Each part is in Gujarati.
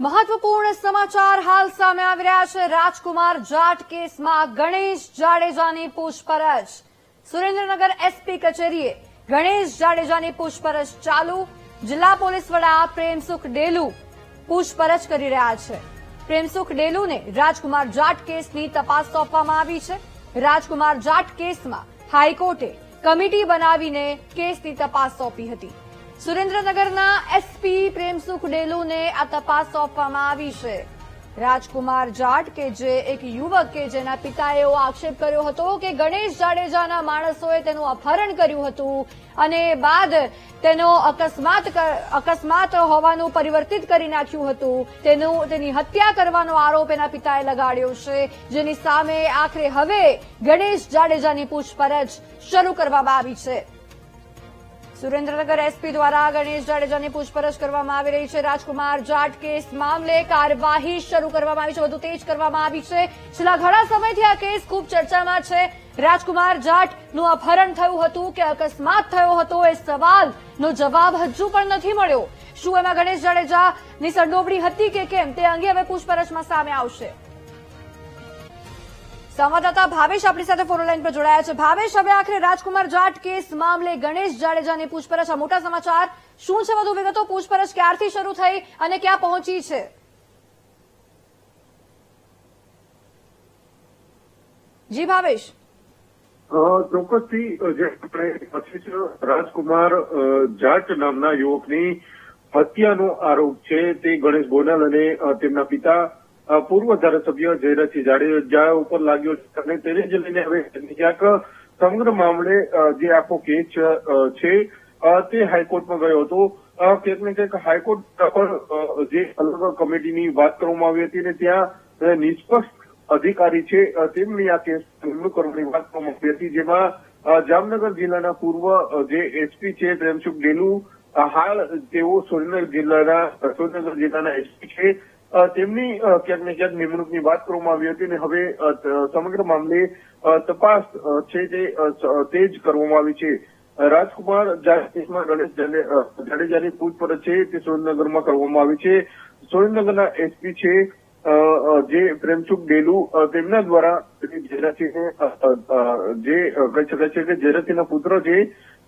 મહત્વપૂર્ણ સમાચાર હાલ સામે આવી રહ્યા છે। રાજકુમાર જાટ કેસમાં ગણેશ જાડેજાની પૂછપરછ। સુરેન્દ્રનગર એસપી કચેરીએ ગણેશ જાડેજાની પૂછપરછ ચાલુ। જિલ્લા પોલીસ વડા પ્રેમસુખ ડેલુ પૂછપરછ કરી રહ્યા છે। પ્રેમસુખ ડેલુને રાજકુમાર જાટ કેસની તપાસ સોંપવામાં આવી છે। રાજકુમાર જાટ કેસમાં હાઈકોર્ટે કમિટી બનાવીને કેસની તપાસ સોંપી હતી। સુરેન્દ્રનગરના એસપી પ્રેમસુખ ડેલુને આ તપાસ સોંપવામાં આવી છે। રાજકુમાર જાટ કે જે એક યુવક કે જેના પિતાએ એવો આક્ષેપ કર્યો હતો કે ગણેશ જાડેજાના માણસોએ તેનું અપહરણ કર્યું હતું અને બાદ તેનો અકસ્માત હોવાનું પરિવર્તિત કરી નાખ્યું હતું। તેની હત્યા કરવાનો આરોપ એના પિતાએ લગાડ્યો છે, જેની સામે આખરે હવે ગણેશ જાડેજાની પૂછપરછ શરૂ કરવામાં આવી છે। સુરેન્દ્રનગર એસપી દ્વારા ગણેશ જાડેજાની પૂછપરછ કરવામાં આવી રહી છે। રાજકુમાર જાટ કેસ મામલે કાર્યવાહી શરૂ કરવામાં આવી છે, વધુ તેજ કરવામાં આવી છે। છેલ્લા ઘણા સમયથી આ કેસ ખૂબ ચર્ચામાં છે। રાજકુમાર જાટનું અપહરણ થયું હતું કે અકસ્માત થયો હતો એ સવાલનો જવાબ હજુ પણ નથી મળ્યો। શું એમાં ગણેશ જાડેજાની સંડોવણી હતી કે કેમ તે અંગે હવે પૂછપરછમાં સામે આવશે। સંવાદદાતા ભાવેશ આપણી સાથે ફોન લાઈન પર જોડાયા છે। ભાવેશ, હવે આખરે રાજકુમાર જાટ કેસ મામલે ગણેશ જાડેજાની પૂછપરછ, આ મોટા સમાચાર શું છે? વધુ વિગતો, પૂછપરછ ક્યારથી શરૂ થઈ અને ક્યાં પહોંચી છે? જી ભાવેશ। ચોક્કસથી જે આપણે રાજકુમાર જાટ નામના યુવકની હત્યાનો આરોપ છે તે ગણેશ ગોંડલ અને તેમના પિતા પૂર્વ ધારાસભ્ય જયરાજસિંહ જાડેજા ઉપર લાગ્યો છે અને તેને જ લઈને હવે ક્યાંક સમગ્ર મામલે જે આખો કેસ છે તે હાઈકોર્ટમાં ગયો હતો। ક્યાંક ને ક્યાંક હાઈકોર્ટ પણ જે અલગ કમિટીની વાત કરવામાં આવી હતી ને ત્યાં નિષ્પક્ષ અધિકારી છે તેમની આ કેસ નિમણૂક કરવાની વાત કરવામાં આવી હતી, જેમાં જામનગર જિલ્લાના પૂર્વ જે એસપી છે પ્રેમસુખ ડેલુ, હાલ તેઓ સુરેન્દ્રનગર જિલ્લાના એસપી છે, તેમની ક્યાંક ને ક્યાંક નિમણૂકની વાત કરવામાં આવી હતી અને હવે સમગ્ર મામલે તપાસ છે તે તેજ કરવામાં આવી છે। રાજકુમાર જાટ કેસમાં ગણેશ જાડેજાની પૂછપરછ છે તે સુરેન્દ્રનગરમાં કરવામાં આવી છે। સુરેન્દ્રનગરના એસપી છે જે પ્રેમસુખ ડેલુ, તેમના દ્વારા જયરાજસિંહને જે કહી શકાય છે કે જયરાજસિંહના પુત્ર છે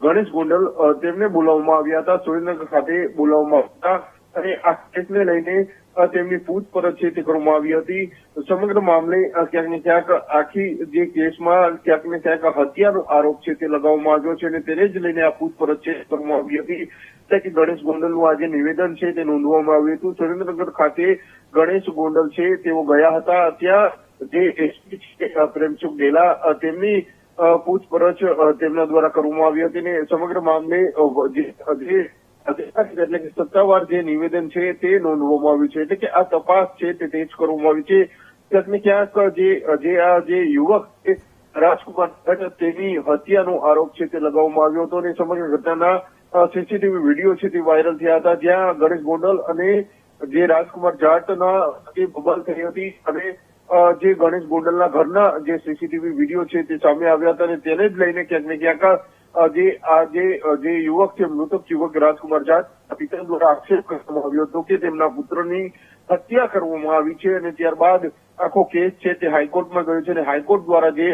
ગણેશ ગોંડલ, તેમને બોલાવવામાં આવ્યા હતા, સુરેન્દ્રનગર ખાતે બોલાવવામાં આવ્યા હતા અને આ કેસને લઈને તેમની પૂછપરછ છે તે કરવામાં આવી હતી। સમગ્ર મામલે ક્યાંક ને ક્યાંક આખી જે કેસમાં ક્યાંક ને ક્યાંક હત્યાનો આરોપ છે તે લગાવવામાં આવ્યો છે અને તેને જ લઈને આ પૂછપરછ છે કરવામાં આવી હતી કે ગણેશ ગોંડલનું આ જે નિવેદન છે તે નોંધવામાં આવ્યું હતું। સુરેન્દ્રનગર ખાતે ગણેશ ગોંડલ છે તેઓ ગયા હતા, ત્યાં જે એસપી છે પ્રેમસુખ ડેલા, તેમની પૂછપરછ તેમના દ્વારા કરવામાં આવી હતી અને સમગ્ર મામલે જે અધિકારી એટલે કે સત્તાવાર જે નિવેદન છે તે નોંધવામાં આવ્યું છે, એટલે કે આ તપાસ છે તે તેજ કરવામાં આવી છે। ક્યાંક ને ક્યાંક જે યુવક છે રાજકુમાર તેની હત્યાનો આરોપ છે તે લગાવવામાં આવ્યો હતો અને સમગ્ર ઘટનાના સીસીટીવી વિડીયો છે તે વાયરલ થયા હતા, જ્યાં ગણેશ ગોંડલ અને જે રાજકુમાર જાટના જે બબાલ થઈ હતી અને જે ગણેશ ગોંડલના ઘરના જે સીસીટીવી વિડીયો છે તે સામે આવ્યા હતા અને તેને જ લઈને ક્યાંક ને ક્યાંક જે યુવક છે, મૃતક યુવક રાજકુમાર જાટ, પિતા દ્વારા આક્ષેપ કરવામાં આવ્યો હતો કે તેમના પુત્રની હત્યા કરવામાં આવી છે અને ત્યારબાદ આખો કેસ છે તે હાઈકોર્ટમાં ગયો છે અને હાઈકોર્ટ દ્વારા જે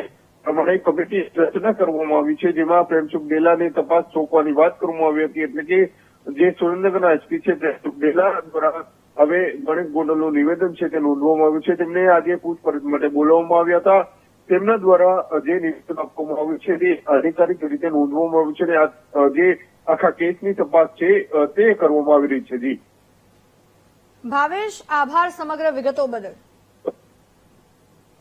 પ્રમાણે કમિટી રચના કરવામાં આવી છે, જેમાં પ્રેમસુખ ડેલાને તપાસ સોંપવાની વાત કરવામાં આવી હતી, એટલે કે જે સુરેન્દ્રનગરના એસપી છે પ્રેમસુખ ડેલા દ્વારા હવે ગણેશ ગોંડલનું નિવેદન છે તે નોંધવામાં આવ્યું છે। તેમને આજે પૂછપરછ માટે બોલાવવામાં આવ્યા હતા, તેમના દ્વારા જે નિવેદન આપવામાં આવ્યું છે તે આધિકારિક રીતે નોંધવામાં આવ્યું છે અને આ જે આખા કેસની તપાસ છે તે કરવામાં આવી રહી છે। જી ભાવેશ, આભાર સમગ્ર વિગતો બદલ।